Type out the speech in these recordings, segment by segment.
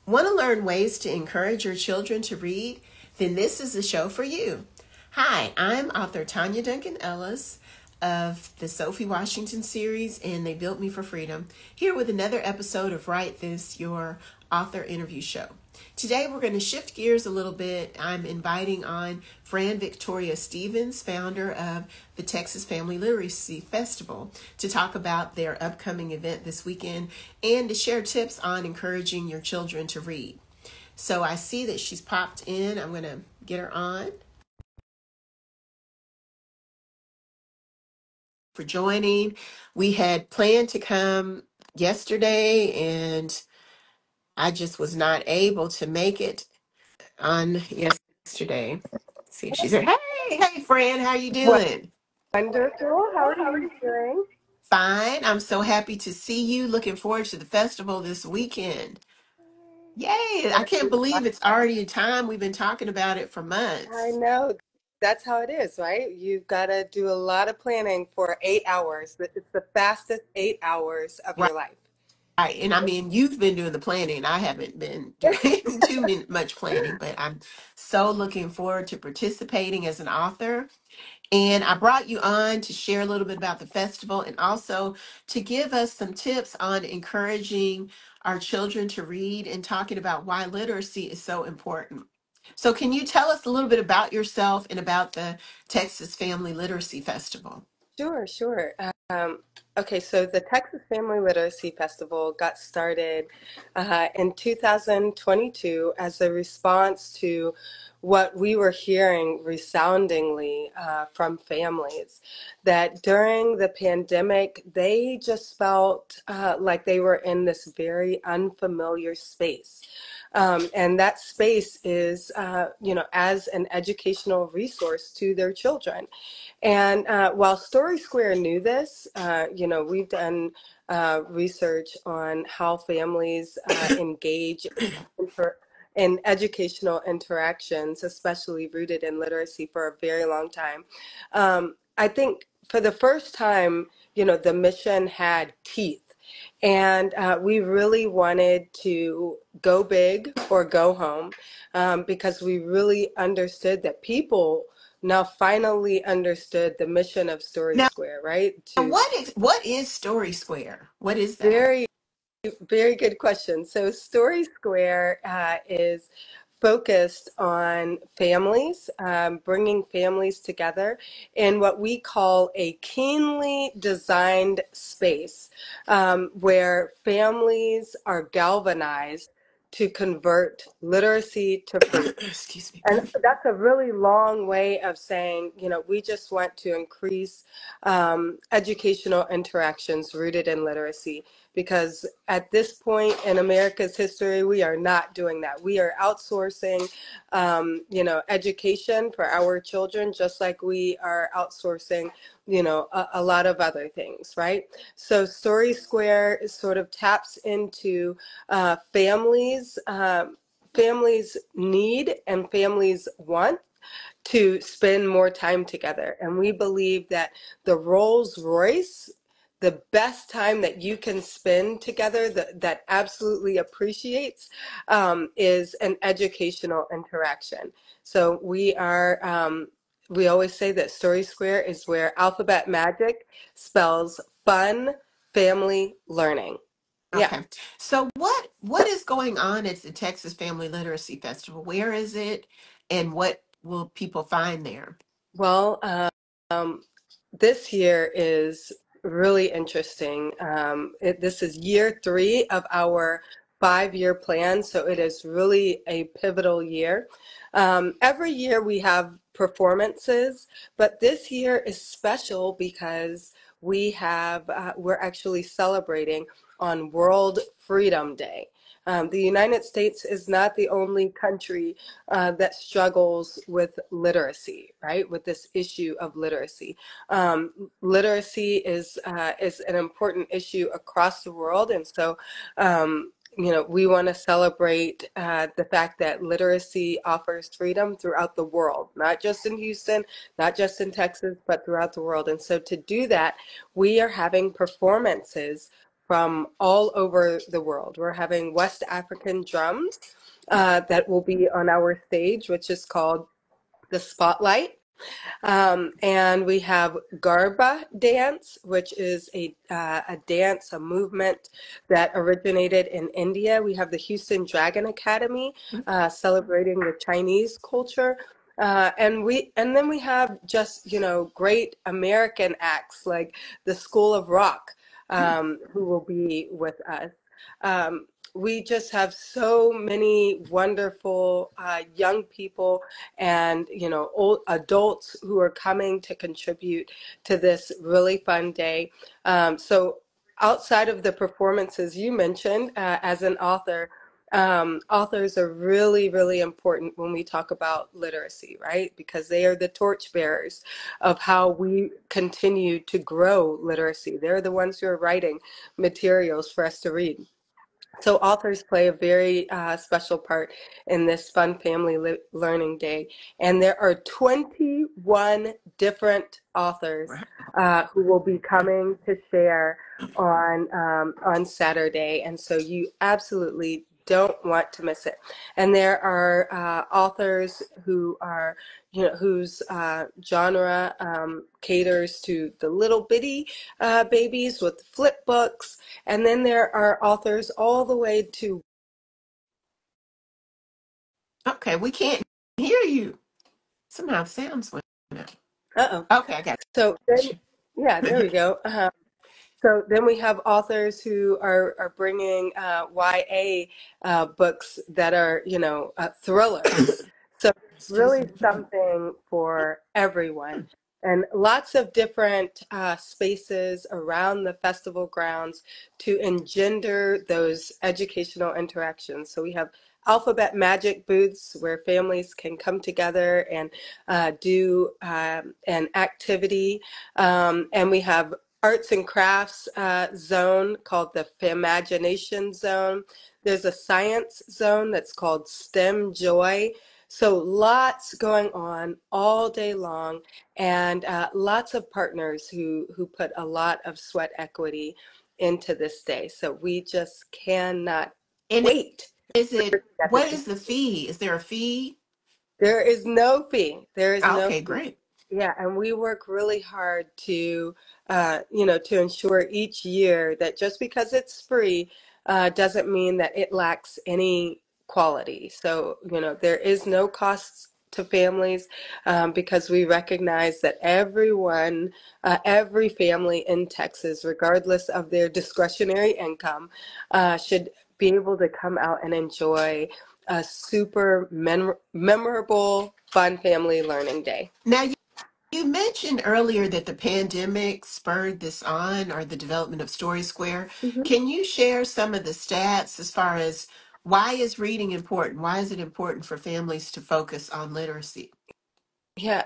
Want to learn ways to encourage your children to read? Then this is the show for you. Hi, I'm author Tanya Duncan Ellis of the Sophie Washington series and They Built Me for Freedom, here with another episode of Write This, your author interview show. Today we're going to shift gears a little bit. I'm inviting on Fran-Victoria Stevens, founder of the Texas Family Literacy Festival, to talk about their upcoming event this weekend and to share tips on encouraging your children to read. So I see that she's popped in. I'm going to get her on. For joining. We had planned to come yesterday and I just was not able to make it on yesterday. Let's see if she's here. Hey, Fran, how you doing? Wonderful. How are you doing? Fine. I'm so happy to see you. Looking forward to the festival this weekend. Yay. I can't believe it's already time. We've been talking about it for I months. know. That's how it is, right? You've got to do a lot of planning for 8 hours. It's the fastest 8 hours of Right. your life. Right. And I mean, you've been doing the planning. I haven't been doing much planning, but I'm so looking forward to participating as an author. And I brought you on to share a little bit about the festival and also to give us some tips on encouraging our children to read and talking about why literacy is so important. So, can you tell us a little bit about yourself and about the Texas Family Literacy Festival? Sure, sure. Okay, so the Texas Family Literacy Festival got started in 2022 as a response to what we were hearing resoundingly from families, that during the pandemic, they just felt like they were in this very unfamiliar space. And that space is, as an educational resource to their children. And while Story Square knew this, we've done research on how families engage in educational interactions, especially rooted in literacy, for a very long time. I think for the first time, the mission had teeth. And we really wanted to go big or go home, because we really understood that people now finally understood the mission of Story Now, Square, right? what is Story Square? What is that? Very, very good question. So Story Square is focused on families, bringing families together in what we call a keenly designed space, where families are galvanized to convert literacy to freedom. Excuse me. And that's a really long way of saying, we just want to increase educational interactions rooted in literacy. Because at this point in America's history, we are not doing that. We are outsourcing, education for our children, just like we are outsourcing, a lot of other things, right? So Story Square sort of taps into families. Families need and families want to spend more time together. And we believe that the Rolls Royce, the best time that you can spend together, that absolutely appreciates, is an educational interaction. So we always say that Story Square is where alphabet magic spells fun, family, learning. Yeah. Okay. So what is going on at the Texas Family Literacy Festival? Where is it and what will people find there? Well, this year is really interesting. This is year 3 of our 5-year plan, so it is really a pivotal year. Every year we have performances, but this year is special because we're actually celebrating on World Freedom Day. The United States is not the only country that struggles with literacy, right? With this issue of literacy. Literacy is an important issue across the world, and so we want to celebrate the fact that literacy offers freedom throughout the world, not just in Houston, not just in Texas, but throughout the world. And so to do that, we are having performances from all over the world. We're having West African drums that will be on our stage, which is called the Spotlight. And we have Garba dance, which is a dance, a movement that originated in India. We have the Houston Dragon Academy celebrating the Chinese culture. And then we have just, great American acts like the School of Rock, who will be with us. Um, we just have so many wonderful young people and old adults who are coming to contribute to this really fun day. So outside of the performances you mentioned, as an author, authors are really, really important when we talk about literacy, right? Because they are the torchbearers of how we continue to grow literacy. They're the ones who are writing materials for us to read. So authors play a very special part in this Fun Family Learning Day. And there are 21 different authors who will be coming to share on Saturday. And so you absolutely don't want to miss it. And there are authors who are, whose genre caters to the little bitty babies with flip books. And then there are authors all the way to. Okay, we can't hear you. Somehow the sounds went out. Uh-oh. Okay, I got So then, you. yeah, there we go. So then we have authors who are bringing YA books that are, thrillers. So it's Excuse really me. something for everyone. And lots of different spaces around the festival grounds to engender those educational interactions. So we have alphabet magic booths where families can come together and do an activity. And we have arts and crafts zone called the Imagination Zone. There's a science zone that's called STEM Joy. So lots going on all day long, and lots of partners who put a lot of sweat equity into this day. So we just cannot And wait is for it, what Saturday. is the fee? Is there a fee? There is no fee. There is no Okay, fee. great. Yeah, and we work really hard to, to ensure each year that just because it's free doesn't mean that it lacks any quality. So, there is no cost to families because we recognize that every family in Texas, regardless of their discretionary income, should be able to come out and enjoy a super memorable, fun family learning day. Now, you mentioned earlier that the pandemic spurred this on, or the development of Story Square. Can you share some of the stats as far as why is reading important? Why is it important for families to focus on literacy? Yeah,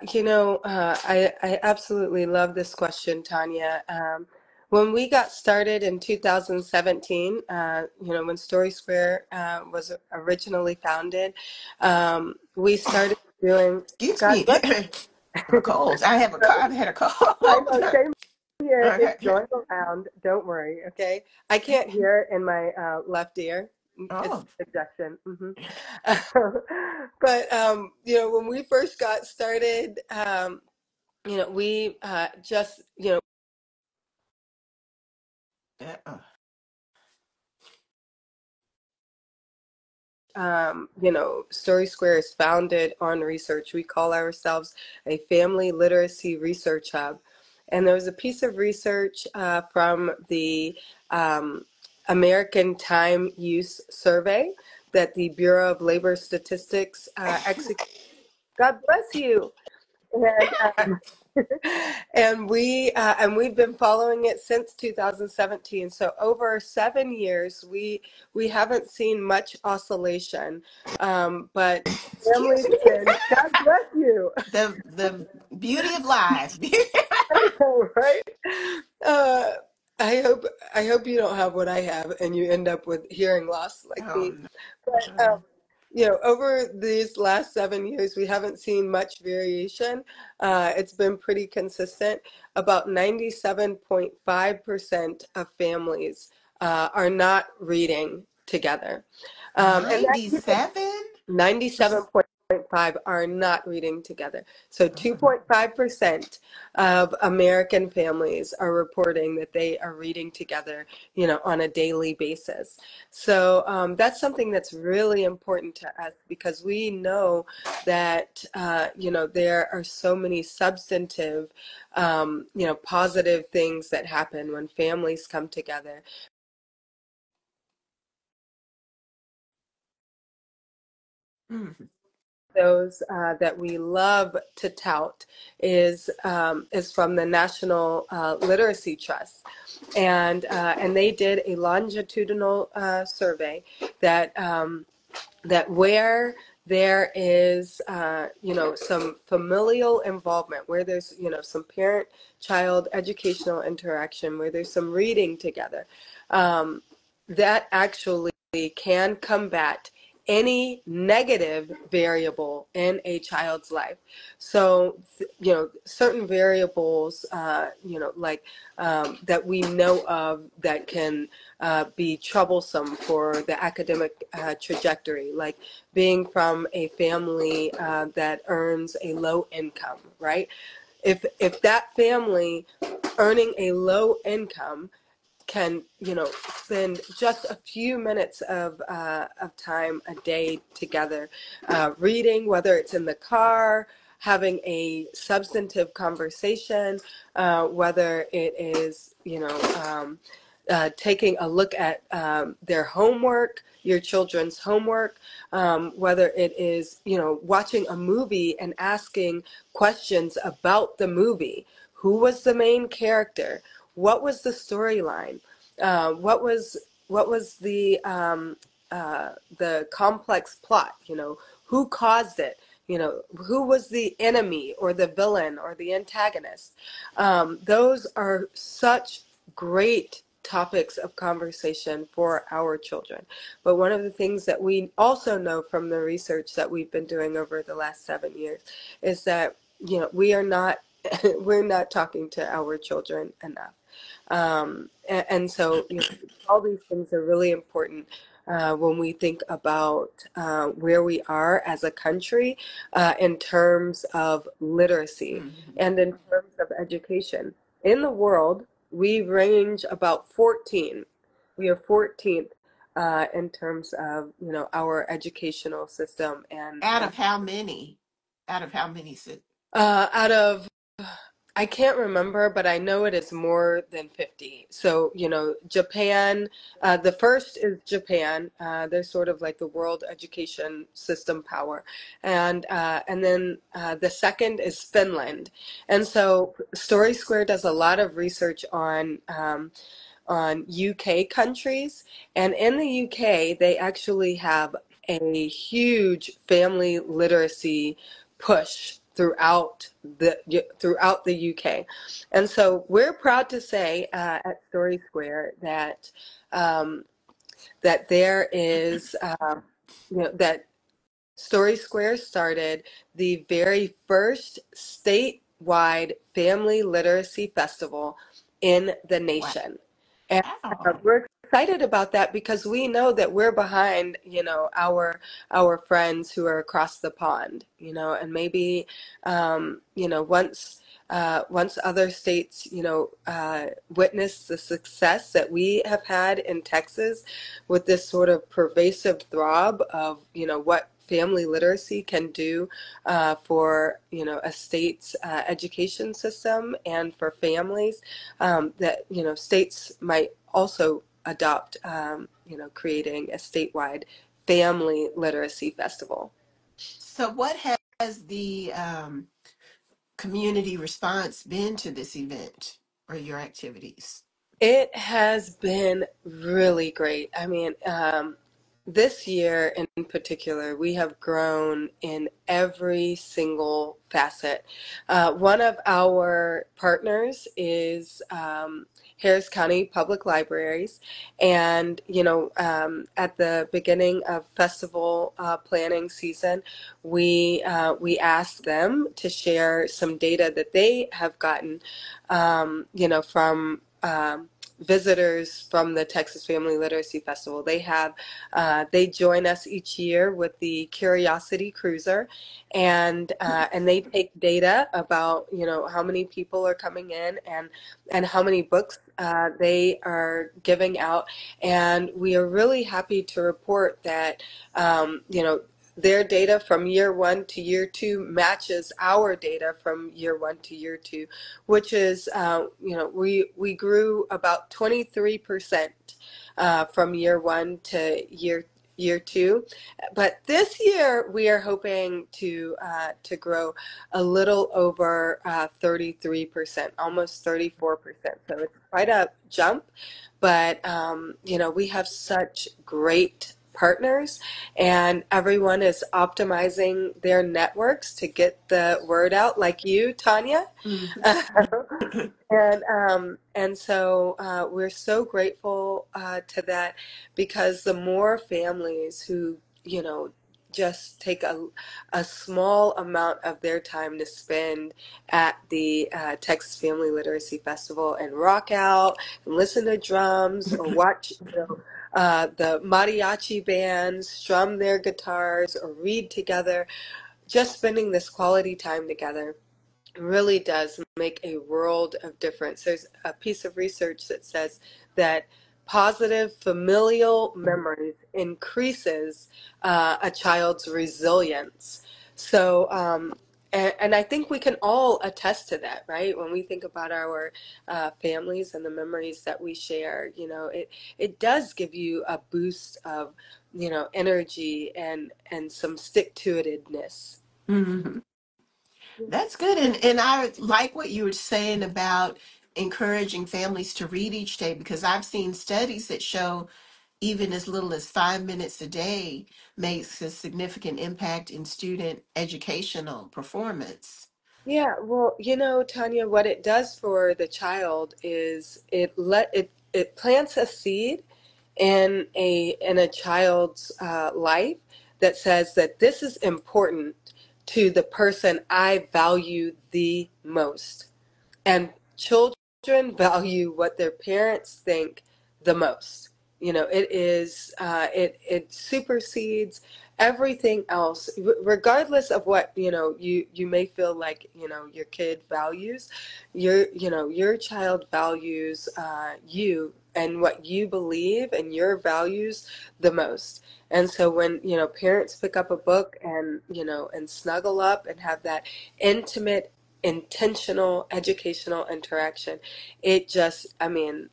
I absolutely love this question, Tanya. When we got started in 2017, when Story Square was originally founded, we started doing, Excuse God me, bless. my cold. I have a cold. I've had a I cold. know, same here. It's Okay. going around. Don't worry, okay? I can't hear in my left ear. It's Oh, projection. But when we first got started, we just, uh, Story Square is founded on research. We call ourselves a family literacy research hub. And there was a piece of research from the um, American Time Use Survey that the Bureau of Labor Statistics executed. God bless you. And and we've been following it since 2017. So over 7 years, we haven't seen much oscillation, but excuse families me. have been. God bless you. The beauty of life. I know, right? Uh, I hope I hope you don't have what I have, and you end up with hearing loss like Oh me. no. But over these last 7 years, we haven't seen much variation. It's been pretty consistent. About 97.5% of families Mm-hmm. are not reading together. And that 97%? 97.5 are not reading together. So 2.5% of American families are reporting that they are reading together, on a daily basis. So that's something that's really important to us because we know that, there are so many substantive, positive things that happen when families come together. Mm-hmm. Those that we love to tout is from the National Literacy Trust, and they did a longitudinal survey that that where there is, some familial involvement, where there's, some parent-child educational interaction, where there's some reading together, um, that actually can combat any negative variable in a child's life. So, certain variables, like that we know of that can be troublesome for the academic trajectory, like being from a family that earns a low income, right? If that family earning a low income can, spend just a few minutes of time a day together, reading, whether it's in the car, having a substantive conversation, whether it is, taking a look at their homework, your children's homework, whether it is, watching a movie and asking questions about the movie. Who was the main character? What was the storyline? What was the complex plot? Who caused it? Who was the enemy or the villain or the antagonist? Those are such great topics of conversation for our children. But one of the things that we also know from the research that we've been doing over the last 7 years is that, we are not we're not talking to our children enough. And so, all these things are really important when we think about where we are as a country in terms of literacy Mm-hmm. and in terms of education. In the world, we range about 14. We are 14th in terms of, our educational system Out and of how many? Out of how many? out of I can't remember, but I know it is more than 50. So, Japan, the first is Japan. They're sort of like the world education system power. And then the second is Finland. And so Story Square does a lot of research on UK countries. And in the UK, they actually have a huge family literacy push throughout the UK. And so we're proud to say at Story Square that that there is that Story Square started the very first statewide family literacy festival in the nation. And Wow. we're excited about that because we know that we're behind, our friends who are across the pond, and maybe, once other states, witness the success that we have had in Texas with this sort of pervasive throb of, what family literacy can do for, a state's education system and for families, that, states might also adopt, creating a statewide family literacy festival. So, what has the community response been to this event or your activities? It has been really great. I mean, this year in particular, we have grown in every single facet. One of our partners is Harris County Public Libraries, and at the beginning of festival planning season, we asked them to share some data that they have gotten, from visitors from the Texas Family Literacy Festival. They join us each year with the Curiosity Cruiser, and they take data about, you know, how many people are coming in and how many books they are giving out. And we are really happy to report that, you know, their data from year one to year two matches our data from year one to year two, which is, you know, we grew about 23% from year one to year two. But this year we are hoping to grow a little over 33%, almost 34%. So it's quite a jump. But you know, we have such great partners, and everyone is optimizing their networks to get the word out, like you, Tanya. And so we're so grateful to that, because the more families who, you know, just take a small amount of their time to spend at the Texas Family Literacy Festival and rock out and listen to drums or watch, you know, the mariachi bands strum their guitars or read together, just spending this quality time together really does make a world of difference. There's a piece of research that says that positive familial memories increases a child's resilience. So, and I think we can all attest to that, right? When we think about our families and the memories that we share, you know, it does give you a boost of, you know, energy and some stick-to-itedness. Mhm. That's good. And I like what you were saying about encouraging families to read each day, because I've seen studies that show even as little as 5 minutes a day makes a significant impact in student educational performance. Yeah, well, you know, Tanya, what it does for the child is it plants a seed in a child's life that says that this is important to the person I value the most. And children value what their parents think the most. You know, it supersedes everything else, regardless of what, you know, you may feel like, you know, your kid values. Your child values you and what you believe and your values the most. And so when, you know, parents pick up a book and, you know, and snuggle up and have that intimate, intentional educational interaction, it just, I mean,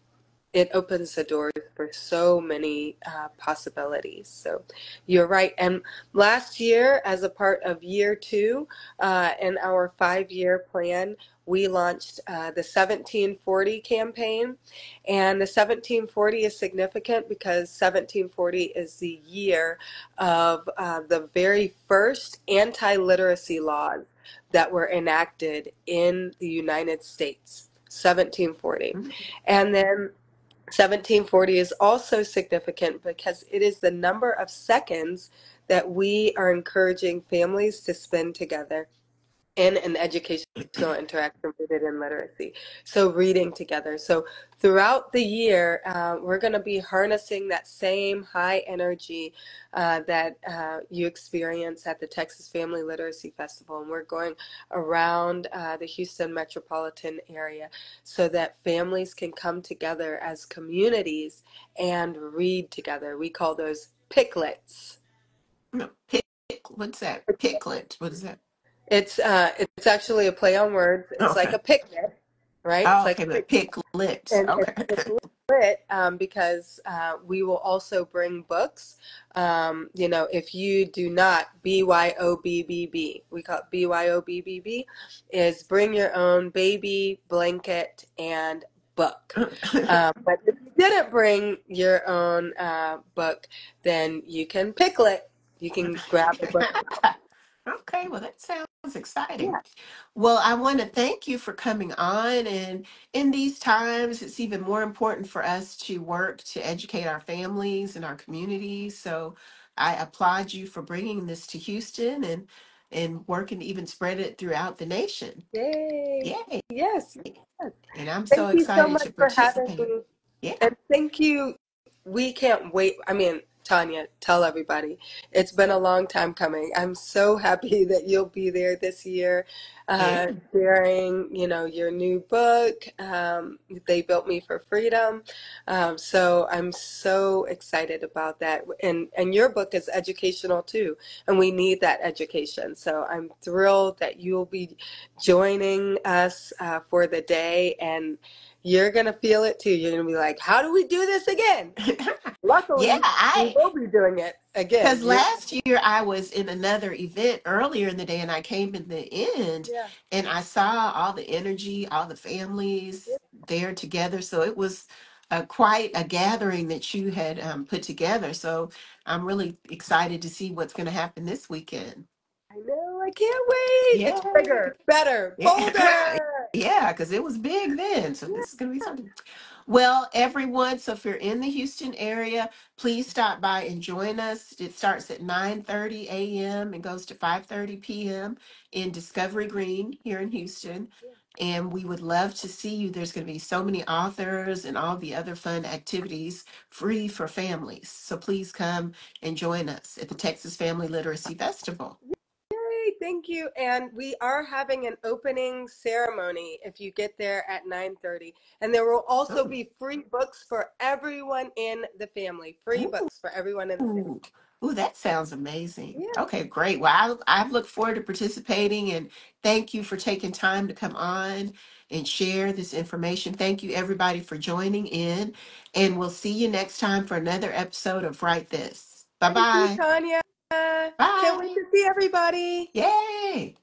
it opens the doors for so many possibilities. So you're right. And last year, as a part of year two in our 5-year plan, we launched the 1740 campaign. And the 1740 is significant because 1740 is the year of the very first anti-literacy laws that were enacted in the United States. 1740. Mhm. And then 1740 is also significant because it is the number of seconds that we are encouraging families to spend together in an educational interaction rooted in literacy. So reading together. So throughout the year, we're going to be harnessing that same high energy that you experience at the Texas Family Literacy Festival. And we're going around the Houston metropolitan area so that families can come together as communities and read together. We call those picklets. No, what's that? Piclet. What is that? It's actually a play on words. It's like Okay. a picnic, right? It's Oh, like okay, a but picnic, picklets. and Okay. it's lit because we will also bring books. You know, if you do not, BYOBBB, we call it BYOBBB, is bring your own baby blanket and book. But if you didn't bring your own book, then you can picklet. You can grab a book. Okay, well, that sounds exciting. Yeah. Well, I want to thank you for coming on. And in these times, it's even more important for us to work to educate our families and our communities. So I applaud you for bringing this to Houston and working to even spread it throughout the nation. Yay. Yay. Yes. Yes. And I'm so Thank you so excited much to for having participate. me. Yeah. And thank you. We can't wait. I mean, Tanya, tell everybody. It's been a long time coming. I'm so happy that you'll be there this year, Yeah. sharing, your new book. They Built Me for Freedom. So I'm so excited about that. And your book is educational too, and we need that education. So I'm thrilled that you'll be joining us for the day, and you're going to feel it too. You're going to be like, how do we do this again? Yeah, Luckily, we I will be doing it again. because last year I was in another event earlier in the day and I came in the end Yeah, and I saw all the energy, all the yeah, families there together. So it was quite a gathering that you had put together. So I'm really excited to see what's going to happen this weekend. I know. I can't wait. Yeah. It's bigger, better, Yeah. bolder. Yeah, because it was big then. So this is going to be Yeah. something. Well, everyone, so if you're in the Houston area, please stop by and join us. It starts at 9:30 a.m. and goes to 5:30 p.m. in Discovery Green here in Houston. And we would love to see you. There's going to be so many authors and all the other fun activities free for families. So please come and join us at the Texas Family Literacy Festival. Yay, thank you. And we are having an opening ceremony if you get there at 9:30. And there will also Oh. be free books for everyone in the family. Free books for everyone in the family. Ooh, ooh, that sounds amazing. Yeah. Okay, great. Well, I look forward to participating and thank you for taking time to come on and share this information. Thank you, everybody, for joining in. And we'll see you next time for another episode of Write This. Thank you, Bye-bye. Tanya. Can't wait Bye. to see everybody. Yay.